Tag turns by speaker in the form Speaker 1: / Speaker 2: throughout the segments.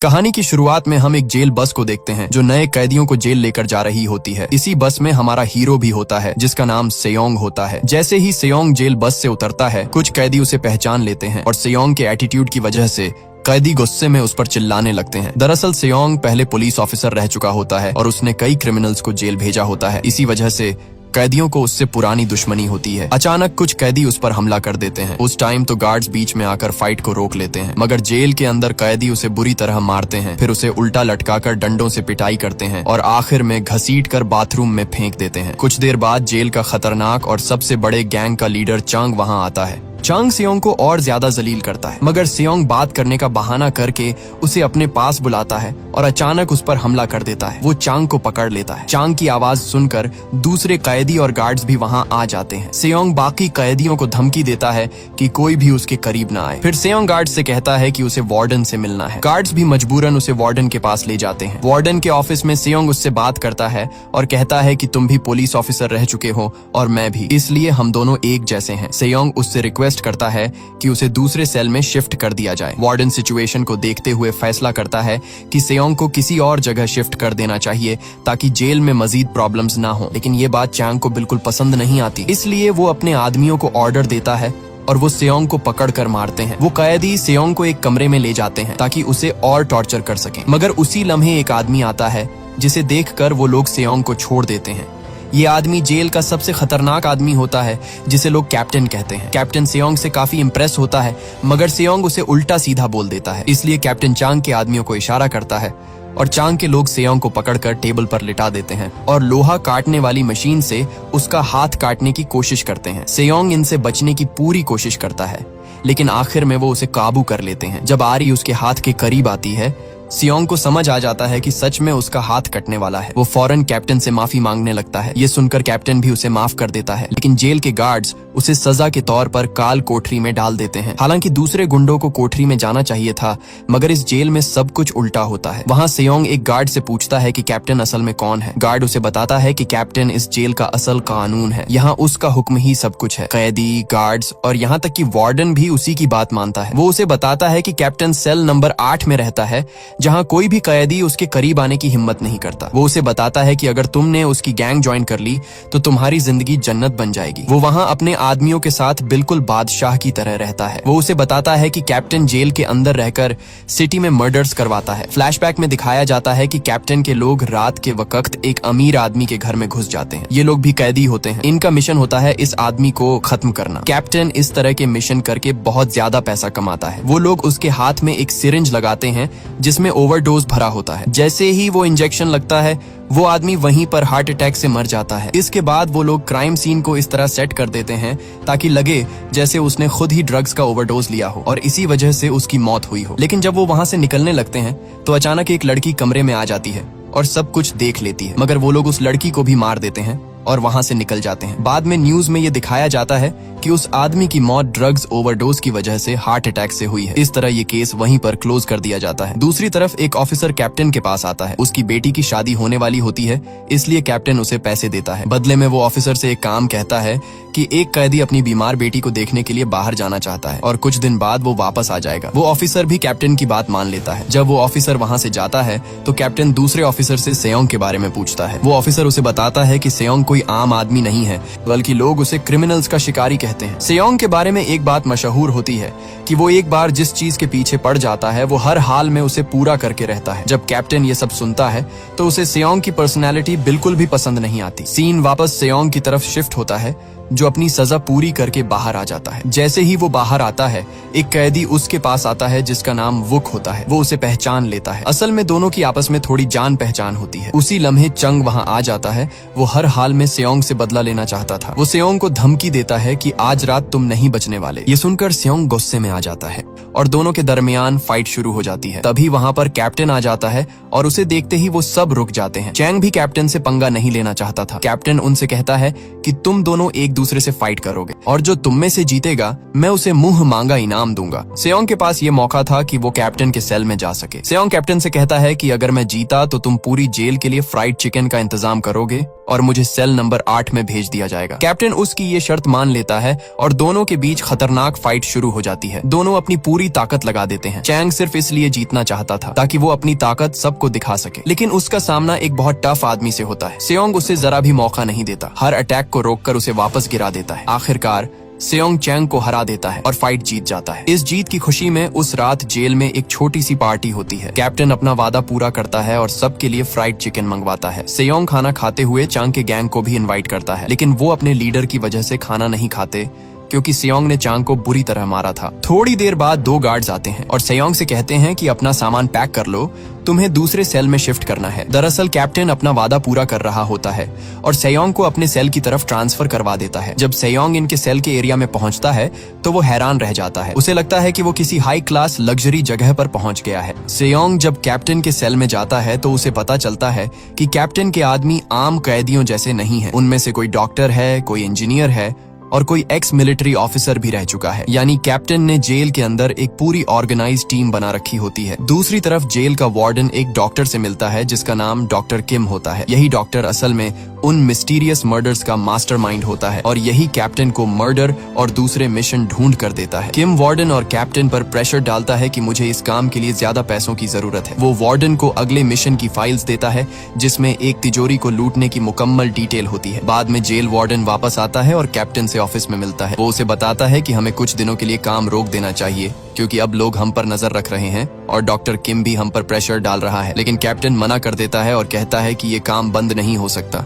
Speaker 1: कहानी की शुरुआत में हम एक जेल बस को देखते हैं जो नए कैदियों को जेल लेकर जा रही होती है। इसी बस में हमारा हीरो भी होता है जिसका नाम सेयोंग होता है। जैसे ही सेयोंग जेल बस से उतरता है, कुछ कैदी उसे पहचान लेते हैं और सेयोंग के एटीट्यूड की वजह से कैदी गुस्से में उस पर चिल्लाने लगते हैं। दरअसल सेयोंग पहले पुलिस ऑफिसर रह चुका होता है और उसने कई क्रिमिनल्स को जेल भेजा होता है। इसी वजह से कैदियों को उससे पुरानी दुश्मनी होती है। अचानक कुछ कैदी उस पर हमला कर देते हैं। उस टाइम तो गार्ड्स बीच में आकर फाइट को रोक लेते हैं, मगर जेल के अंदर कैदी उसे बुरी तरह मारते हैं। फिर उसे उल्टा लटकाकर डंडों से पिटाई करते हैं और आखिर में घसीट कर बाथरूम में फेंक देते हैं। कुछ देर बाद जेल का खतरनाक और सबसे बड़े गैंग का लीडर चंग वहाँ आता है। चंग सेयोंग को और ज्यादा जलील करता है, मगर सेयोंग बात करने का बहाना करके उसे अपने पास बुलाता है और अचानक उस पर हमला कर देता है। वो चांग को पकड़ लेता है। चांग की आवाज सुनकर दूसरे कैदी और गार्ड्स भी वहां आ जाते हैं। सेयोंग बाकी कैदियों को धमकी देता है कि कोई भी उसके करीब ना आए। फिर सेयोंग गार्ड से कहता है कि उसे वार्डन से मिलना है। गार्ड्स भी मजबूरन उसे वार्डन के पास ले जाते हैं। वार्डन के ऑफिस में सेयोंग उससे बात करता है और कहता है कि तुम भी पुलिस ऑफिसर रह चुके हो और मैं भी, इसलिए हम दोनों एक जैसे हैं। सेयोंग उससे रिक्वेस्ट करता है कि उसे दूसरे सेल में शिफ्ट कर दिया जाए। वार्डन सिचुएशन को देखते हुए फैसला करता है कि सेयोंग को किसी और जगह शिफ्ट कर देना चाहिए ताकि जेल में मजीद प्रॉब्लम्स ना हो। लेकिन ये बात चांग को बिल्कुल पसंद नहीं आती, इसलिए वो अपने आदमियों को ऑर्डर देता है और वो सेयोंग को पकड़ कर मारते हैं। वो कैदी सेयोंग को एक कमरे में ले जाते हैं ताकि उसे और टॉर्चर कर सकें, मगर उसी लम्हे एक आदमी आता है जिसे देखकर वो लोग सेयोंग को छोड़ देते हैं। ये आदमी जेल का सबसे खतरनाक आदमी होता है जिसे लोग कैप्टन कहते हैं। कैप्टन सेयोंग से काफी इम्प्रेस होता है, मगर सेयोंग उसे उल्टा सीधा बोल देता है। इसलिए कैप्टन चांग के आदमियों को इशारा करता है और चांग के लोग सेयोंग को पकड़कर टेबल पर लिटा देते हैं और लोहा काटने वाली मशीन से उसका हाथ काटने की कोशिश करते हैं। सेयोंग इनसे बचने की पूरी कोशिश करता है, लेकिन आखिर में वो उसे काबू कर लेते हैं। जब आरी उसके हाथ के करीब आती है, सेयोंग को समझ आ जाता है कि सच में उसका हाथ कटने वाला है। वो फौरन कैप्टन से माफी मांगने लगता है। ये सुनकर कैप्टन भी उसे माफ कर देता है, लेकिन जेल के गार्ड्स उसे सजा के तौर पर काल कोठरी में डाल देते हैं। हालांकि दूसरे गुंडों को कोठरी में जाना चाहिए था, मगर इस जेल में सब कुछ उल्टा होता है। वहाँ सेयोंग एक गार्ड से पूछता है कि कैप्टन असल में कौन है। गार्ड उसे बताता है कि कैप्टन इस जेल का असल कानून है। यहाँ उसका हुक्म ही सब कुछ है। कैदी, गार्ड्स और यहाँ तक कि वार्डन भी उसी की बात मानता है। वो उसे बताता है कि कैप्टन सेल नंबर 8 में रहता है, जहाँ कोई भी कैदी उसके करीब आने की हिम्मत नहीं करता। वो उसे बताता है कि अगर तुमने उसकी गैंग ज्वाइन कर ली तो तुम्हारी जिंदगी जन्नत बन जाएगी। वो वहाँ अपने आदमियों के साथ बिल्कुल बादशाह की तरह रहता है। वो उसे बताता है कि कैप्टन जेल के अंदर रहकर सिटी में मर्डर्स करवाता है। फ्लैशबैक में दिखाया जाता है कि कैप्टन के लोग रात के वक्त एक अमीर आदमी के घर में घुस जाते हैं। ये लोग भी कैदी होते हैं। इनका मिशन होता है इस आदमी को खत्म करना। कैप्टन इस तरह के मिशन करके बहुत ज्यादा पैसा कमाता है। वो लोग उसके हाथ में एक सिरिंज लगाते हैं जिसमें ओवरडोज भरा होता है। जैसे ही वो इंजेक्शन लगता है, वो आदमी वहीं पर हार्ट अटैक से मर जाता है। इसके बाद वो लोग क्राइम सीन को इस तरह सेट कर देते हैं ताकि लगे जैसे उसने खुद ही ड्रग्स का ओवरडोज लिया हो और इसी वजह से उसकी मौत हुई हो। लेकिन जब वो वहाँ से निकलने लगते हैं तो अचानक एक लड़की कमरे में आ जाती है और सब कुछ देख लेती है, मगर वो लोग उस लड़की को भी मार देते हैं और वहां से निकल जाते हैं। बाद में न्यूज में ये दिखाया जाता है कि उस आदमी की मौत ड्रग्स ओवरडोज की वजह से हार्ट अटैक से हुई है। इस तरह ये केस वहीं पर क्लोज कर दिया जाता है। दूसरी तरफ एक ऑफिसर कैप्टन के पास आता है। उसकी बेटी की शादी होने वाली होती है, इसलिए कैप्टन उसे पैसे देता है। बदले में वो ऑफिसर से एक काम कहता है कि एक कैदी अपनी बीमार बेटी को देखने के लिए बाहर जाना चाहता है और कुछ दिन बाद वो वापस आ जाएगा। वो ऑफिसर भी कैप्टन की बात मान लेता है। जब वो ऑफिसर वहाँ से जाता है तो कैप्टन दूसरे ऑफिसर से सेयोंग के बारे में पूछता है। वो ऑफिसर उसे बताता है कि सेयोंग कोई आम आदमी नहीं है, बल्कि लोग उसे क्रिमिनल्स का शिकारी कहते हैं। सेयोंग के बारे में एक बात मशहूर होती है कि वो एक बार जिस चीज के पीछे पड़ जाता है वो हर हाल में उसे पूरा करके रहता है। जब कैप्टन ये सब सुनता है तो उसे सेयोंग की पर्सनैलिटी बिल्कुल भी पसंद नहीं आती। सीन वापस सेयोंग की तरफ शिफ्ट होता है जो अपनी सजा पूरी करके बाहर आ जाता है। जैसे ही वो बाहर आता है, एक कैदी उसके पास आता है जिसका नाम वुक होता है। वो उसे पहचान लेता है। असल में दोनों की आपस में थोड़ी जान पहचान होती है। उसी लम्हे चंग वहाँ आ जाता है। वो हर हाल में सेयोंग से बदला लेना चाहता था। वो सेयोंग को धमकी देता है कि आज रात तुम नहीं बचने वाले। ये सुनकर सेयोंग गुस्से में आ जाता है और दोनों के दरमियान फाइट शुरू हो जाती है। तभी वहाँ पर कैप्टन आ जाता है और उसे देखते ही वो सब रुक जाते हैं। चैंग भी कैप्टन से पंगा नहीं लेना चाहता था। कैप्टन उनसे कहता है कि तुम दोनों एक दूसरे से फाइट करोगे और जो तुम में से जीतेगा मैं उसे मुंह मांगा इनाम दूंगा। सेयोंग के पास ये मौका था कि वो कैप्टन के सेल में जा सके। सेयोंग कैप्टन से कहता है कि अगर मैं जीता तो तुम पूरी जेल के लिए फ्राइड चिकन का इंतजाम करोगे और मुझे सेल नंबर 8 में भेज दिया जाएगा। कैप्टन उसकी ये शर्त मान लेता है और दोनों के बीच खतरनाक फाइट शुरू हो जाती है। दोनों अपनी पूरी ताकत लगा देते हैं। चैंग सिर्फ इसलिए जीतना चाहता था ताकि वो अपनी ताकत सबको दिखा सके, लेकिन उसका सामना एक बहुत टफ आदमी से होता है। सेयोंग उसे जरा भी मौका नहीं देता, हर अटैक को रोककर उसे वापस गिरा देता है। आखिरकार सेयोंग चैंग को हरा देता है और फाइट जीत जाता है। इस जीत की खुशी में उस रात जेल में एक छोटी सी पार्टी होती है। कैप्टन अपना वादा पूरा करता है और सबके लिए फ्राइड चिकन मंगवाता है। सेयोंग खाना खाते हुए चांग के गैंग को भी इनवाइट करता है, लेकिन वो अपने लीडर की वजह से खाना नहीं खाते क्योंकि सेयोंग ने चांग को बुरी तरह मारा था। थोड़ी देर बाद 2 गार्ड्स आते हैं और सेयोंग से कहते हैं कि अपना सामान पैक कर लो, तुम्हें दूसरे सेल में शिफ्ट करना है। दरअसल कैप्टन अपना वादा पूरा कर रहा होता है और सेयोंग को अपने सेल की तरफ ट्रांसफर करवा देता है। जब सेयोंग इनके सेल के एरिया में पहुंचता है तो वो हैरान रह जाता है। उसे लगता है कि वो किसी हाई क्लास लग्जरी जगह पर पहुंच गया है। सेयोंग जब कैप्टन के सेल में जाता है तो उसे पता चलता है कि कैप्टन के आदमी आम कैदियों जैसे नहीं है। उनमें से कोई डॉक्टर है, कोई इंजीनियर है और कोई एक्स मिलिट्री ऑफिसर भी रह चुका है। यानी कैप्टन ने जेल के अंदर एक पूरी ऑर्गेनाइज टीम बना रखी होती है। दूसरी तरफ जेल का वार्डन एक डॉक्टर से मिलता है जिसका नाम डॉक्टर किम होता है। यही डॉक्टर असल में उन मिस्टीरियस मर्डर्स का मास्टरमाइंड होता है और यही कैप्टन को मर्डर और दूसरे मिशन ढूंढ कर देता है। किम वार्डन और कैप्टन पर प्रेशर डालता है कि मुझे इस काम के लिए ज्यादा पैसों की जरूरत है। वो वार्डन को अगले मिशन की फाइल्स देता है जिसमें एक तिजोरी को लूटने की मुकम्मल डिटेल होती है। बाद में जेल वार्डन वापस आता है और कैप्टन से ऑफिस में मिलता है। वो उसे बताता है कि हमें कुछ दिनों के लिए काम रोक देना चाहिए क्योंकि अब लोग हम पर नजर रख रहे हैं और डॉक्टर किम भी हम पर प्रेशर डाल रहा है। लेकिन कैप्टन मना कर देता है और कहता है कि ये काम बंद नहीं हो सकता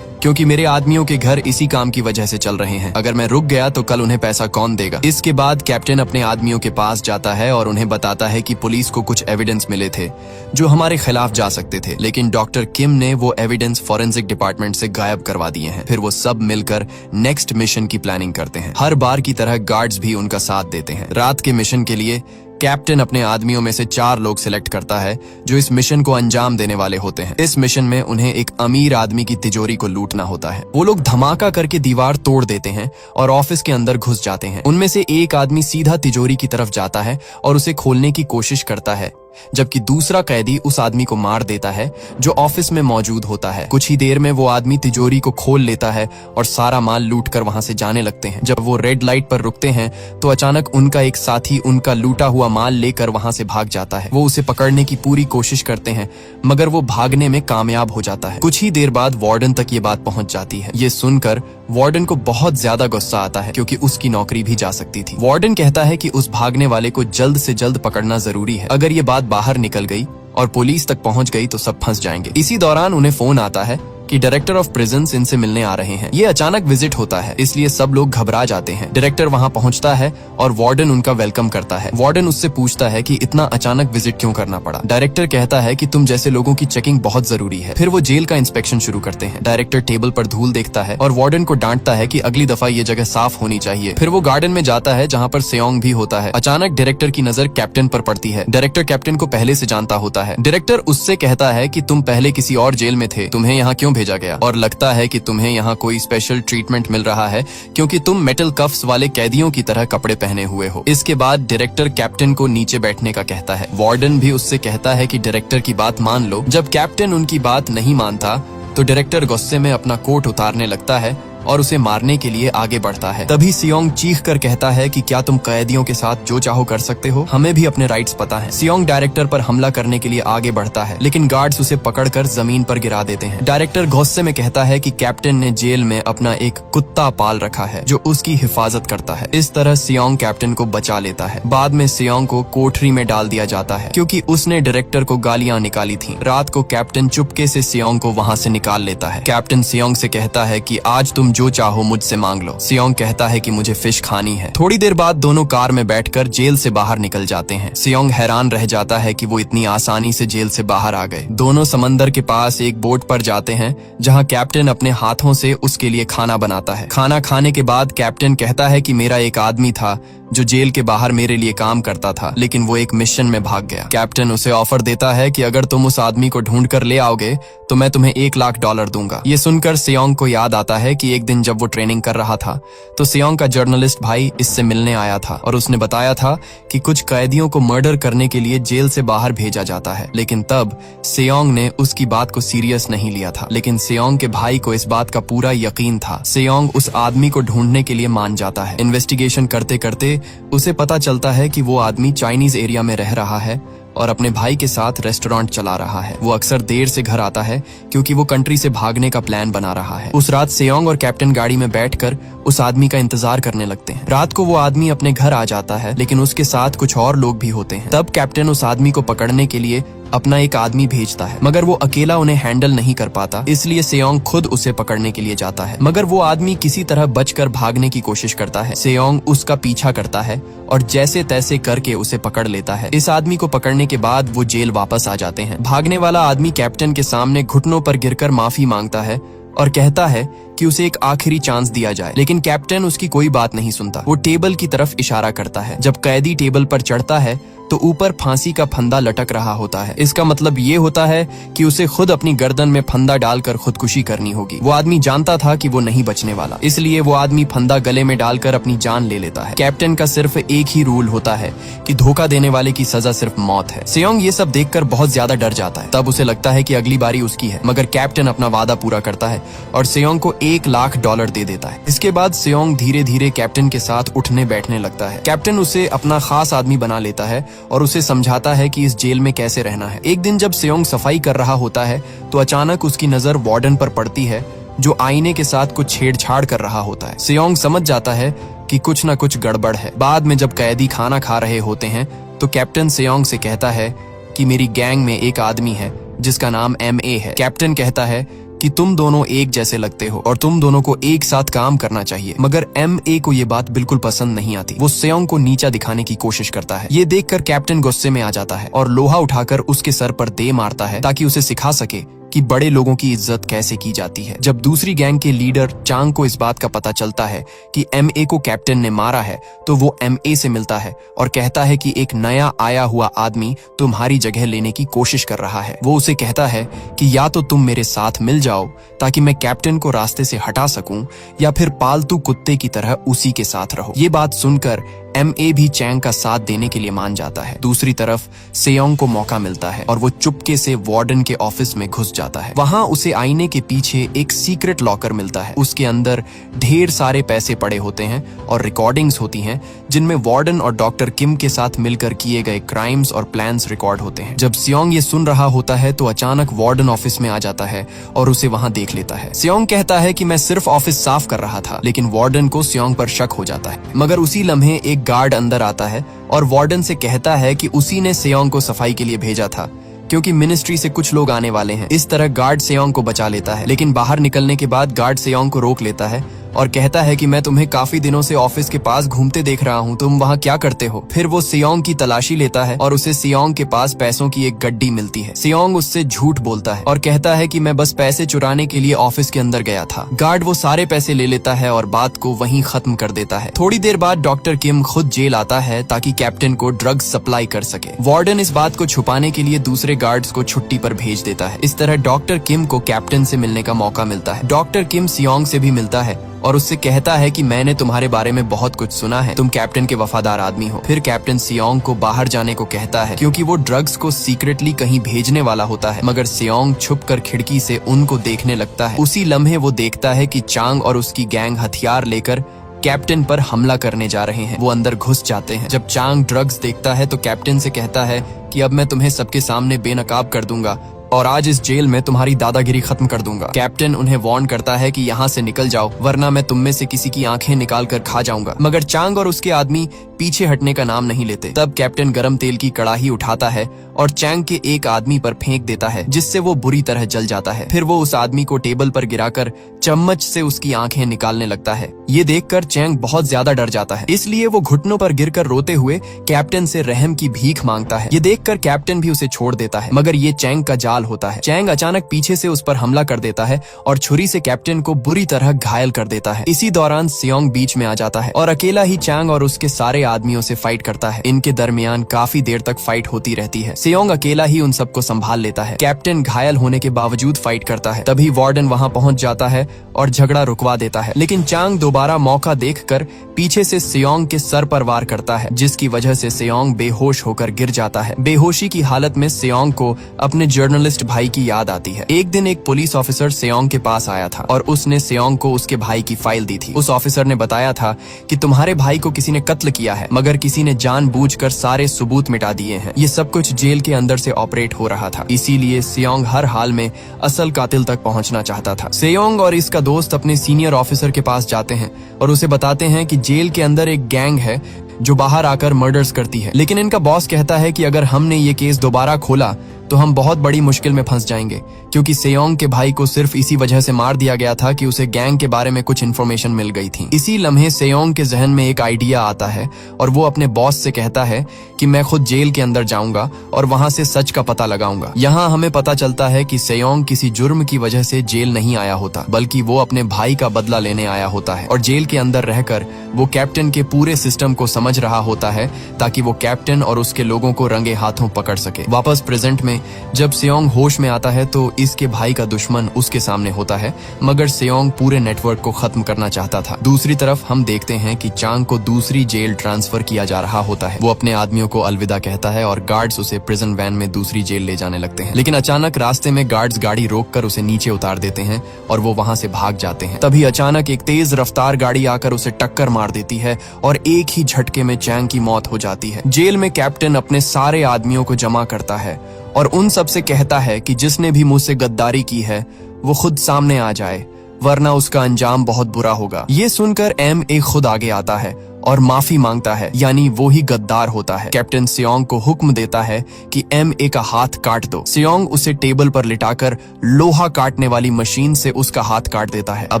Speaker 1: क्योंकि मेरे आदमियों के घर इसी काम की वजह से चल रहे हैं। अगर मैं रुक गया तो कल उन्हें पैसा कौन देगा। इसके बाद कैप्टन अपने आदमियों के पास जाता है और उन्हें बताता है कि पुलिस को कुछ एविडेंस मिले थे जो हमारे खिलाफ जा सकते थे, लेकिन डॉक्टर किम ने वो एविडेंस फॉरेंसिक डिपार्टमेंट से गायब करवा दिए हैं। फिर वो सब मिलकर नेक्स्ट मिशन की प्लानिंग करते हैं। हर बार की तरह गार्ड्स भी उनका साथ देते हैं। रात के मिशन के लिए कैप्टन अपने आदमियों में से 4 लोग सिलेक्ट करता है जो इस मिशन को अंजाम देने वाले होते हैं। इस मिशन में उन्हें एक अमीर आदमी की तिजोरी को लूटना होता है। वो लोग धमाका करके दीवार तोड़ देते हैं और ऑफिस के अंदर घुस जाते हैं। उनमें से एक आदमी सीधा तिजोरी की तरफ जाता है और उसे खोलने की कोशिश करता है, जबकि दूसरा कैदी उस आदमी को मार देता है जो ऑफिस में मौजूद होता है। कुछ ही देर में वो आदमी तिजोरी को खोल लेता है और सारा माल लूट कर वहां से जाने लगते हैं। जब वो रेड लाइट पर रुकते हैं तो अचानक उनका एक साथी उनका लूटा हुआ माल लेकर वहां से भाग जाता है। वो उसे पकड़ने की पूरी कोशिश करते हैं मगर वो भागने में कामयाब हो जाता है। कुछ ही देर बाद वार्डन तक ये बात पहुंच जाती है। ये सुनकर वार्डन को बहुत ज्यादा गुस्सा आता है क्योंकि उसकी नौकरी भी जा सकती थी। वार्डन कहता है कि उस भागने वाले को जल्द से जल्द पकड़ना जरूरी है। अगर ये बात बाहर निकल गई और पुलिस तक पहुंच गई तो सब फंस जाएंगे। इसी दौरान उन्हें फोन आता है कि डायरेक्टर ऑफ प्रिजन्स इनसे मिलने आ रहे हैं। ये अचानक विजिट होता है इसलिए सब लोग घबरा जाते हैं। डायरेक्टर वहां पहुंचता है और वार्डन उनका वेलकम करता है। वार्डन उससे पूछता है कि इतना अचानक विजिट क्यों करना पड़ा। डायरेक्टर कहता है कि तुम जैसे लोगों की चेकिंग बहुत जरूरी है। फिर वो जेल का इंस्पेक्शन शुरू करते हैं। डायरेक्टर टेबल पर धूल देखता है और वार्डन को डांटता है कि अगली दफा ये जगह साफ होनी चाहिए। फिर वो गार्डन में जाता है जहाँ पर सेयोंग भी होता है। अचानक डायरेक्टर की नजर कैप्टन पर पड़ती है। डायरेक्टर कैप्टन को पहले से जानता होता है। डायरेक्टर उससे कहता है कि तुम पहले किसी और जेल में थे, तुम्हें यहाँ क्यों भेजा गया और लगता है कि तुम्हें यहाँ कोई स्पेशल ट्रीटमेंट मिल रहा है क्योंकि तुम मेटल कफ्स वाले कैदियों की तरह कपड़े पहने हुए हो। इसके बाद डायरेक्टर कैप्टन को नीचे बैठने का कहता है। वार्डन भी उससे कहता है कि डायरेक्टर की बात मान लो। जब कैप्टन उनकी बात नहीं मानता तो डायरेक्टर गुस्से में अपना कोट उतारने लगता है और उसे मारने के लिए आगे बढ़ता है। तभी सियोंग चीख कर कहता है कि क्या तुम कैदियों के साथ जो चाहो कर सकते हो, हमें भी अपने राइट्स पता है। सियोंग डायरेक्टर पर हमला करने के लिए आगे बढ़ता है लेकिन गार्ड्स उसे पकड़कर जमीन पर गिरा देते हैं। डायरेक्टर गुस्से में कहता है कि कैप्टन ने जेल में अपना एक कुत्ता पाल रखा है जो उसकी हिफाजत करता है। इस तरह सियोंग कैप्टन को बचा लेता है। बाद में सियोंग को कोठरी में डाल दिया जाता है क्योंकि उसने डायरेक्टर को गालियां निकाली थी। रात को कैप्टन चुपके से सियोंग को वहाँ से निकाल लेता है। कैप्टन सियोंग से कहता है कि आज तुम जो चाहो मुझसे मांग लो। सियोंग कहता है कि मुझे फिश खानी है। थोड़ी देर बाद दोनों कार में बैठकर जेल से बाहर निकल जाते हैं। सियोंग हैरान रह जाता है कि वो इतनी आसानी से जेल से बाहर आ गए। दोनों समंदर के पास एक बोट पर जाते हैं जहां कैप्टन अपने हाथों से उसके लिए खाना बनाता है। खाना खाने के बाद कैप्टन कहता है कि मेरा एक आदमी था जो जेल के बाहर मेरे लिए काम करता था लेकिन वो एक मिशन में भाग गया। कैप्टन उसे ऑफर देता है कि अगर तुम उस आदमी को ढूंढ कर ले आओगे तो मैं तुम्हें $1 लाख दूंगा। ये सुनकर सियोंग को याद आता है कि एक दिन जब वो ट्रेनिंग कर रहा था तो सेयोंग का जर्नलिस्ट भाई इससे मिलने आया था और उसने बताया था कि कुछ कैदियों को मर्डर करने के लिए जेल से बाहर भेजा जाता है। लेकिन तब सेयोंग ने उसकी बात को सीरियस नहीं लिया था, लेकिन सेयोंग के भाई को इस बात का पूरा यकीन था। सेयोंग उस आदमी को ढूंढने के लिए मान जाता है। इन्वेस्टिगेशन करते करते उसे पता चलता है कि वो आदमी चाइनीज एरिया में रह रहा है और अपने भाई के साथ रेस्टोरेंट चला रहा है। वो अक्सर देर से घर आता है क्योंकि वो कंट्री से भागने का प्लान बना रहा है। उस रात सेयोंग और कैप्टन गाड़ी में बैठकर उस आदमी का इंतजार करने लगते हैं। रात को वो आदमी अपने घर आ जाता है, लेकिन उसके साथ कुछ और लोग भी होते हैं। तब कैप्टन उस आदमी को पकड़ने के लिए अपना एक आदमी भेजता है, मगर वो अकेला उन्हें हैंडल नहीं कर पाता, इसलिए सेयोंग खुद उसे पकड़ने के लिए जाता है। मगर वो आदमी किसी तरह बचकर भागने की कोशिश करता है। सेयोंग उसका पीछा करता है और जैसे तैसे करके उसे पकड़ लेता है। इस आदमी को पकड़ने के बाद वो जेल वापस आ जाते हैं। भागने वाला आदमी कैप्टन के सामने घुटनों पर गिरकर माफी मांगता है और कहता है कि उसे एक आखिरी चांस दिया जाए, लेकिन कैप्टन उसकी कोई बात नहीं सुनता। वो टेबल की तरफ इशारा करता है। जब कैदी टेबल पर चढ़ता है तो ऊपर फांसी का फंदा लटक रहा होता है। इसका मतलब ये होता है कि उसे खुद अपनी गर्दन में फंदा डालकर खुदकुशी करनी होगी। वो आदमी जानता था कि वो नहीं बचने वाला, इसलिए वो आदमी फंदा गले में डालकर अपनी जान ले लेता है। कैप्टन का सिर्फ एक ही रूल होता है कि धोखा देने वाले की सजा सिर्फ मौत है। सेयोंग ये सब देखकर बहुत ज्यादा डर जाता है। तब उसे लगता है कि अगली बारी उसकी है, मगर कैप्टन अपना वादा पूरा करता है और सेयोंग को $1,00,000 दे देता है। इसके बाद सेयोंग धीरे धीरे कैप्टन के साथ उठने बैठने लगता है। कैप्टन उसे अपना खास आदमी बना लेता है और उसे समझाता है कि इस जेल में कैसे रहना है। एक दिन जब सेयोंग सफाई कर रहा होता है तो अचानक उसकी नजर वार्डन पर पड़ती है, जो आईने के साथ कुछ छेड़छाड़ कर रहा होता है। सेयोंग समझ जाता है कि कुछ न कुछ गड़बड़ है। बाद में जब कैदी खाना खा रहे होते हैं तो कैप्टन सेयोंग से कहता है कि मेरी गैंग में एक आदमी है जिसका नाम MA है। कैप्टन कहता है कि तुम दोनों एक जैसे लगते हो और तुम दोनों को एक साथ काम करना चाहिए, मगर MA को ये बात बिल्कुल पसंद नहीं आती। वो सेयोंग को नीचा दिखाने की कोशिश करता है। ये देखकर कैप्टन गुस्से में आ जाता है और लोहा उठाकर उसके सर पर दे मारता है ताकि उसे सिखा सके कि बड़े लोगों की इज्जत कैसे की जाती है। जब दूसरी गैंग के लीडर चांग को इस बात का पता चलता है कि MA को कैप्टन ने मारा है तो वो MA से मिलता है और कहता है कि एक नया आया हुआ आदमी तुम्हारी जगह लेने की कोशिश कर रहा है। वो उसे कहता है कि या तो तुम मेरे साथ मिल जाओ ताकि मैं कैप्टन को रास्ते से हटा सकूं, या फिर पालतू कुत्ते की तरह उसी के साथ रहो। ये बात सुनकर MA भी चैंग का साथ देने के लिए मान जाता है। दूसरी तरफ सेयोंग को मौका मिलता है और वो चुपके से वार्डन के ऑफिस में घुस जाता है। वहां उसे आईने के पीछे एक सीक्रेट लॉकर मिलता है। उसके अंदर ढेर सारे पैसे पड़े होते हैं और रिकॉर्डिंग्स होती हैं जिनमें वार्डन और डॉक्टर किम के साथ मिलकर किए गए क्राइम्स और प्लान्स रिकॉर्ड होते हैं। जब सेयोंग ये सुन रहा होता है तो अचानक वार्डन ऑफिस में आ जाता है और उसे वहां देख लेता है। सेयोंग कहता है कि मैं सिर्फ ऑफिस साफ कर रहा था, लेकिन वार्डन को सेयोंग पर शक हो जाता है। मगर उसी लम्हे एक गार्ड अंदर आता है और वार्डन से कहता है कि उसी ने सेयोंग को सफाई के लिए भेजा था क्योंकि मिनिस्ट्री से कुछ लोग आने वाले हैं। इस तरह गार्ड सेयोंग को बचा लेता है, लेकिन बाहर निकलने के बाद गार्ड सेयोंग को रोक लेता है और कहता है कि मैं तुम्हें काफी दिनों से ऑफिस के पास घूमते देख रहा हूँ, तुम वहाँ क्या करते हो? फिर वो सेयोंग की तलाशी लेता है और उसे सेयोंग के पास पैसों की एक गड्डी मिलती है। सेयोंग उससे झूठ बोलता है और कहता है कि मैं बस पैसे चुराने के लिए ऑफिस के अंदर गया था। गार्ड वो सारे पैसे ले लेता है और बात को वहीं खत्म कर देता है। थोड़ी देर बाद डॉक्टर किम खुद जेल आता है ताकि कैप्टन को ड्रग्स सप्लाई कर सके। वार्डन इस बात को छुपाने के लिए दूसरे गार्ड्स को छुट्टी पर भेज देता है। इस तरह डॉक्टर किम को कैप्टन से मिलने का मौका मिलता है। डॉक्टर किम सेयोंग से भी मिलता है और उससे कहता है कि मैंने तुम्हारे बारे में बहुत कुछ सुना है, तुम कैप्टन के वफादार आदमी हो। फिर कैप्टन सेयोंग को बाहर जाने को कहता है क्योंकि वो ड्रग्स को सीक्रेटली कहीं भेजने वाला होता है, मगर सेयोंग छुपकर खिड़की से उनको देखने लगता है। उसी लम्हे वो देखता है कि चांग और उसकी गैंग हथियार लेकर कैप्टन पर हमला करने जा रहे हैं। वो अंदर घुस जाते हैं। जब चांग ड्रग्स देखता है तो कैप्टन से कहता है कि अब मैं तुम्हें सबके सामने बेनकाब कर दूंगा और आज इस जेल में तुम्हारी दादागिरी खत्म कर दूंगा। कैप्टन उन्हें वार्न करता है कि यहाँ से निकल जाओ वरना मैं तुम में से किसी की आंखें निकाल कर खा जाऊंगा, मगर चांग और उसके आदमी पीछे हटने का नाम नहीं लेते। तब कैप्टन गरम तेल की कड़ाही उठाता है और चैंग के एक आदमी पर फेंक देता है जिससे वो बुरी तरह जल जाता है। फिर वो उस आदमी को टेबल पर गिराकर चम्मच से उसकी आंखें निकालने लगता है। ये देखकर चैंग बहुत ज्यादा डर जाता है, इसलिए वो घुटनों पर गिरकर रोते हुए कैप्टन से रहम की भीख मांगता है। ये देखकर कैप्टन भी उसे छोड़ देता है, मगर ये चैंग का जाल हाल होता है। चैंग अचानक पीछे से उस पर हमला कर देता है और छुरी से कैप्टन को बुरी तरह घायल कर देता है। इसी दौरान सेयोंग बीच में आ जाता है और अकेला ही चैंग और उसके सारे आदमियों से फाइट करता है। इनके दरमियान काफी देर तक फाइट होती रहती है। सेयोंग अकेला ही उन सबको संभाल लेता है। कैप्टन घायल होने के बावजूद फाइट करता है। तभी वार्डन वहां पहुंच जाता है और झगड़ा रुकवा देता है, लेकिन चांग दोबारा मौका देखकर पीछे से सेयोंग के सर पर वार करता है, जिसकी वजह से सेयोंग बेहोश होकर गिर जाता है। बेहोशी की हालत में सेयोंग को अपने जर्नलिस्ट भाई की याद आती है। एक दिन एक पुलिस ऑफिसर सेयोंग के पास आया था और उसने सेयोंग को उसके भाई की फाइल दी थी। उस ऑफिसर ने बताया था कि तुम्हारे भाई को किसी ने कत्ल किया है, मगर किसी ने जानबूझकर सारे सबूत मिटा दिए हैं। ये सब कुछ जेल के अंदर से ऑपरेट हो रहा था, इसीलिए सेयोंग हर हाल में असल कातिल तक पहुंचना चाहता था। सेयोंग और इसका दोस्त अपने सीनियर ऑफिसर के पास जाते हैं और उसे बताते हैं कि जेल के अंदर एक गैंग है जो बाहर आकर मर्डर्स करती है, लेकिन इनका बॉस कहता है कि अगर हमने ये केस दोबारा खोला तो हम बहुत बड़ी मुश्किल में फंस जाएंगे, क्योंकि सेयोंग के भाई को सिर्फ इसी वजह से मार दिया गया था कि उसे गैंग के बारे में कुछ इन्फॉर्मेशन मिल गई थी। इसी लम्हे सेयोंग के जहन में एक आइडिया आता है और वो अपने बॉस से कहता है कि मैं खुद जेल के अंदर जाऊंगा और वहां से सच का पता लगाऊंगा। यहाँ हमें पता चलता है कि सेयोंग किसी जुर्म की वजह से जेल नहीं आया होता, बल्कि वो अपने भाई का बदला लेने आया होता है और जेल के अंदर रहकर वो कैप्टन के पूरे सिस्टम को समझ रहा होता है ताकि वो कैप्टन और उसके लोगों को रंगे हाथों पकड़ सके। वापस प्रेजेंट में जब सेयोंग होश में आता है तो इसके भाई का दुश्मन उसके सामने होता है, मगर सेयोंग पूरे नेटवर्क को खत्म करना चाहता था। दूसरी तरफ हम देखते हैं कि चांग को दूसरी जेल ट्रांसफर किया जा रहा होता है। वो अपने आदमियों को अलविदा कहता है और गार्ड्स उसे प्रिजन वैन में दूसरी जेल ले जाने लगते हैं, लेकिन अचानक रास्ते में गार्ड्स गाड़ी रोककर उसे नीचे उतार देते हैं और वो वहां से भाग जाते हैं। तभी अचानक एक तेज रफ्तार गाड़ी आकर उसे टक्कर मार देती है और एक ही झटके में चैंग की मौत हो जाती है। जेल में कैप्टन अपने सारे आदमियों को जमा करता है और उन सब से कहता है कि जिसने भी मुझसे गद्दारी की है वो खुद सामने आ जाए, वरना उसका अंजाम बहुत बुरा होगा। ये सुनकर एक खुद आगे आता है और माफी मांगता है, यानी वो ही गद्दार होता है। कैप्टन सेयोंग को हुक्म देता है कि का हाथ काट दो। सेयोंग उसे टेबल पर लिटाकर लोहा काटने वाली मशीन से उसका हाथ काट देता है। अब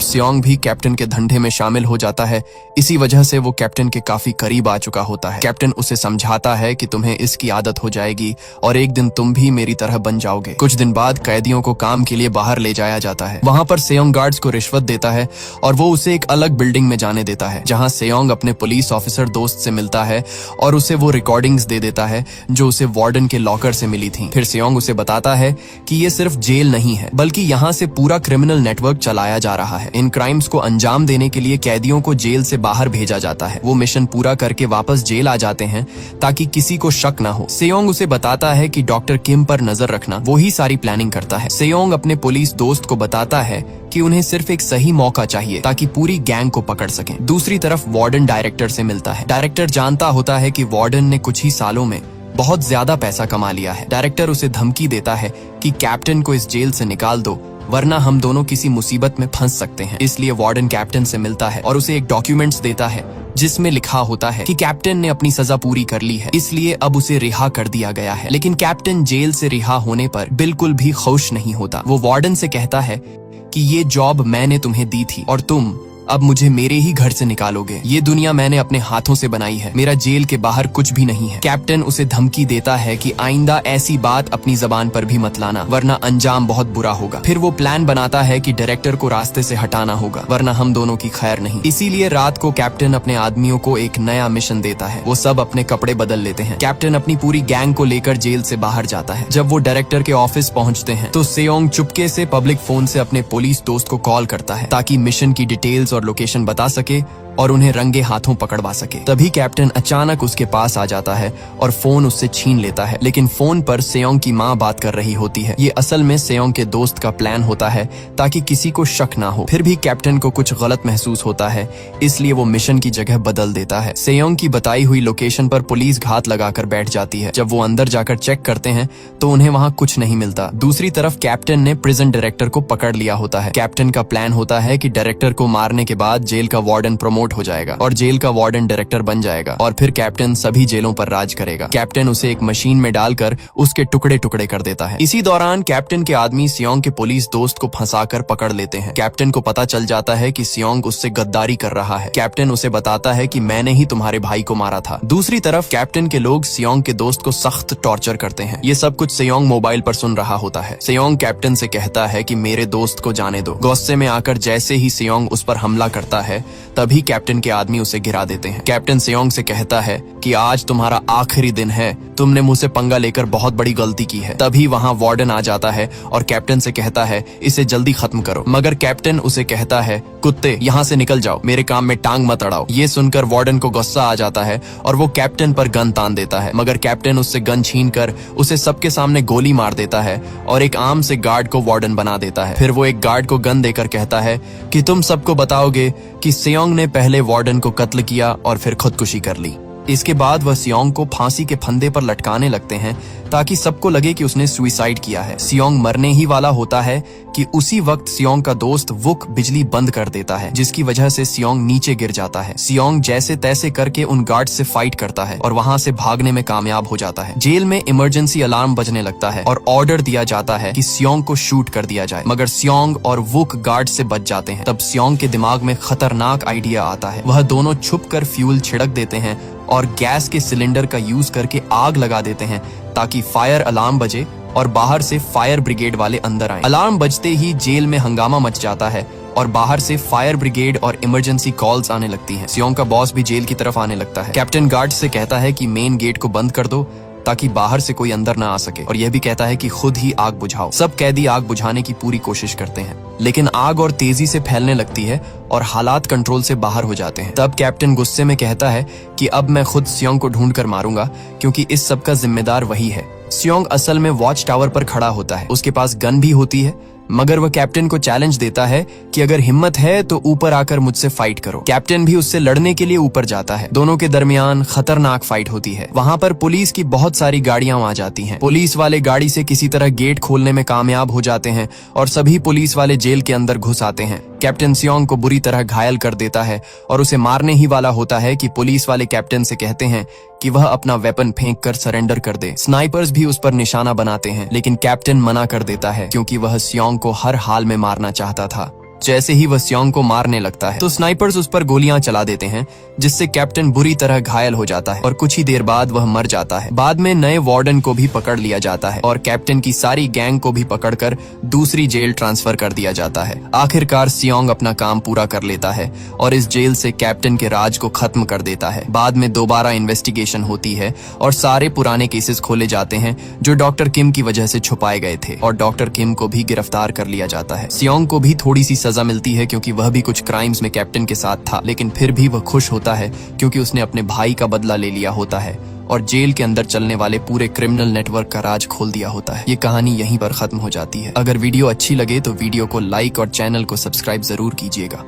Speaker 1: सेयोंग भी कैप्टन के धंधे में शामिल हो जाता है। इसी वजह से वो कैप्टन के काफी करीब आ चुका होता है। कैप्टन उसे समझाता है कि तुम्हें इसकी आदत हो जाएगी और एक दिन तुम भी मेरी तरह बन जाओगे। कुछ दिन बाद कैदियों को काम के लिए बाहर ले जाया जाता है। वहां पर सेयोंग गार्ड्स को रिश्वत देता है और वो उसे एक अलग बिल्डिंग में जाने देता है, जहाँ सेयोंग अपने पुलिस ऑफिसर दोस्त से मिलता है और उसे वो रिकॉर्डिंग्स दे देता है जो उसे वार्डन के लॉकर से मिली थी। फिर सेयोंग उसे बताता है कि ये सिर्फ जेल नहीं है, बल्कि यहाँ से पूरा क्रिमिनल नेटवर्क चलाया जा रहा है। इन क्राइम्स को अंजाम देने के लिए कैदियों को जेल से बाहर भेजा जाता है। वो मिशन पूरा करके वापस जेल आ जाते हैं ताकि किसी को शक न हो। सेयोंग उसे बताता है कि डॉक्टर किम पर नजर रखना, वो ही सारी प्लानिंग करता है। सेयोंग अपने पुलिस दोस्त को बताता है कि उन्हें सिर्फ एक सही मौका चाहिए ताकि पूरी गैंग को पकड़ सकें। दूसरी तरफ वार्डन डायरेक्टर से मिलता है। डायरेक्टर जानता होता है कि वार्डन ने कुछ ही सालों में बहुत ज्यादा पैसा कमा लिया है। डायरेक्टर उसे धमकी देता है कि कैप्टन को इस जेल से निकाल दो, वरना हम दोनों किसी मुसीबत में फंस सकते हैं। इसलिए वार्डन कैप्टन से मिलता है और उसे एक डॉक्यूमेंट्स देता है जिसमें लिखा होता है कि कैप्टन ने अपनी सजा पूरी कर ली है, इसलिए अब उसे रिहा कर दिया गया है। लेकिन कैप्टन जेल से रिहा होने पर बिल्कुल भी खुश नहीं होता। वो वार्डन से कहता है कि ये जॉब मैंने तुम्हें दी थी और तुम अब मुझे मेरे ही घर से निकालोगे। ये दुनिया मैंने अपने हाथों से बनाई है, मेरा जेल के बाहर कुछ भी नहीं है। कैप्टन उसे धमकी देता है कि आइंदा ऐसी बात अपनी जबान पर भी मत लाना, वरना अंजाम बहुत बुरा होगा। फिर वो प्लान बनाता है कि डायरेक्टर को रास्ते से हटाना होगा, वरना हम दोनों की खैर नहीं। इसीलिए रात को कैप्टन अपने आदमियों को एक नया मिशन देता है। वो सब अपने कपड़े बदल लेते हैं। कैप्टन अपनी पूरी गैंग को लेकर जेल से बाहर जाता है। जब वो डायरेक्टर के ऑफिस पहुंचते हैं तो सेयोंग चुपके से पब्लिक फोन से अपने पुलिस दोस्त को कॉल करता है ताकि मिशन की डिटेल्स और लोकेशन बता सके और उन्हें रंगे हाथों पकड़वा सके। तभी कैप्टन अचानक उसके पास आ जाता है और फोन उससे छीन लेता है, लेकिन फोन पर सेयोंग की माँ बात कर रही होती है। ये असल में सेयोंग के दोस्त का प्लान होता है ताकि किसी को शक ना हो। फिर भी कैप्टन को कुछ गलत महसूस होता है, इसलिए वो मिशन की जगह बदल देता है। सेयोंग की बताई हुई लोकेशन पर पुलिस घात लगाकर बैठ जाती है। जब वो अंदर जाकर चेक करते हैं तो उन्हें वहाँ कुछ नहीं मिलता। दूसरी तरफ कैप्टन ने प्रिजन डायरेक्टर को पकड़ लिया होता है। कैप्टन का प्लान होता है कि डायरेक्टर को मारने के बाद जेल का वार्डन प्रमोट प्रमोट हो जाएगा और जेल का वार्डन डायरेक्टर बन जाएगा और फिर कैप्टन सभी जेलों पर राज करेगा। कैप्टन उसे एक मशीन में डालकर उसके टुकड़े टुकड़े कर देता है। इसी दौरान कैप्टन के आदमी सियोंग के पुलिस दोस्त को फंसाकर पकड़ लेते हैं। कैप्टन को पता चल जाता है कि सियोंग उससे गद्दारी कर रहा है। कैप्टन उसे बताता है कि मैंने ही तुम्हारे भाई को मारा था। दूसरी तरफ कैप्टन के लोग सियोंग के दोस्त को सख्त टॉर्चर करते हैं। ये सब कुछ सियोंग मोबाइल पर सुन रहा होता है। सियोंग कैप्टन से कहता है कि मेरे दोस्त को जाने दो। गुस्से में आकर जैसे ही सियोंग उस पर हमला करता है तभी कैप्टन के आदमी उसे गिरा देते हैं। कैप्टन सियोंग से कहता है कि आज तुम्हारा आखिरी दिन है, तुमने मुझसे पंगा लेकर बहुत बड़ी गलती की है। तभी वहाँ वार्डन आ जाता है और कैप्टन से कहता है इसे जल्दी खत्म करो, मगर कैप्टन उसे कहता है कुत्ते यहाँ से निकल जाओ, मेरे काम में टांग मत अड़ाओ। ये सुनकर वार्डन को गुस्सा आ जाता है और वो कैप्टन पर गन तान देता है, मगर कैप्टन उससे गन छीन कर उसे सबके सामने गोली मार देता है और एक आम से गार्ड को वार्डन बना देता है। फिर वो एक गार्ड को गन देकर कहता है कि तुम सबको बताओगे कि सियोंग ने पहले वार्डन को कत्ल किया और फिर खुदकुशी कर ली। इसके बाद वह सियोंग को फांसी के फंदे पर लटकाने लगते हैं ताकि सबको लगे कि उसने सुसाइड किया है। सियोंग मरने ही वाला होता है कि उसी वक्त सियोंग का दोस्त वुक बिजली बंद कर देता है, जिसकी वजह से सियोंग नीचे गिर जाता है। सियोंग जैसे तैसे करके उन गार्ड से फाइट करता है और वहाँ से भागने में कामयाब हो जाता है। जेल में इमरजेंसी अलार्म बजने लगता है और ऑर्डर दिया जाता है कि सियोंग को शूट कर दिया जाए, मगर सियोंग और वुक गार्ड से बच जाते हैं। तब सियोंग के दिमाग में खतरनाक आइडिया आता है। वह दोनों छुप कर फ्यूल छिड़क देते हैं और गैस के सिलेंडर का यूज करके आग लगा देते हैं ताकि फायर अलार्म बजे और बाहर से फायर ब्रिगेड वाले अंदर आए। अलार्म बजते ही जेल में हंगामा मच जाता है और बाहर से फायर ब्रिगेड और इमरजेंसी कॉल्स आने लगती हैं। सियोंग का बॉस भी जेल की तरफ आने लगता है। कैप्टन गार्ड से कहता है कि मेन गेट को बंद कर दो ताकि बाहर से कोई अंदर ना आ सके, और यह भी कहता है कि खुद ही आग बुझाओ। सब कैदी आग बुझाने की पूरी कोशिश करते हैं, लेकिन आग और तेजी से फैलने लगती है और हालात कंट्रोल से बाहर हो जाते हैं। तब कैप्टन गुस्से में कहता है कि अब मैं खुद सियोंग को ढूंढ कर मारूंगा क्योंकि इस सब का जिम्मेदार वही है। सियोंग असल में वॉच टावर पर खड़ा होता है। उसके पास गन भी होती है, मगर वह कैप्टन को चैलेंज देता है कि अगर हिम्मत है तो ऊपर आकर मुझसे फाइट करो। कैप्टन भी उससे लड़ने के लिए ऊपर जाता है। दोनों के दरमियान खतरनाक फाइट होती है। वहाँ पर पुलिस की बहुत सारी गाड़ियां आ जाती हैं। पुलिस वाले गाड़ी से किसी तरह गेट खोलने में कामयाब हो जाते हैं और सभी पुलिस वाले जेल के अंदर घुस आते हैं। कैप्टन सियोंग को बुरी तरह घायल कर देता है और उसे मारने ही वाला होता है कि पुलिस वाले कैप्टन से कहते हैं कि वह अपना वेपन फेंक कर सरेंडर कर दे। स्नाइपर्स भी उस पर निशाना बनाते हैं, लेकिन कैप्टन मना कर देता है क्योंकि वह सियोंग को हर हाल में मारना चाहता था। जैसे ही वह सियोंग को मारने लगता है तो स्नाइपर्स उस पर गोलियां चला देते हैं, जिससे कैप्टन बुरी तरह घायल हो जाता है और कुछ ही देर बाद वह मर जाता है। बाद में नए वार्डन को भी पकड़ लिया जाता है और कैप्टन की सारी गैंग को भी पकड़कर दूसरी जेल ट्रांसफर कर दिया जाता है। आखिरकार सियोंग अपना काम पूरा कर लेता है और इस जेल से कैप्टन के राज को खत्म कर देता है। बाद में दोबारा इन्वेस्टिगेशन होती है और सारे पुराने केसेस खोले जाते हैं जो डॉक्टर किम की वजह से छुपाए गए थे और डॉक्टर किम को भी गिरफ्तार कर लिया जाता है। सियोंग को भी थोड़ी सी सजा मिलती है क्योंकि वह भी कुछ क्राइम्स में कैप्टन के साथ था, लेकिन फिर भी वह खुश होता है क्योंकि उसने अपने भाई का बदला ले लिया होता है और जेल के अंदर चलने वाले पूरे क्रिमिनल नेटवर्क का राज खोल दिया होता है। ये कहानी यहीं पर खत्म हो जाती है। अगर वीडियो अच्छी लगे तो वीडियो को लाइक और चैनल को सब्सक्राइब जरूर कीजिएगा।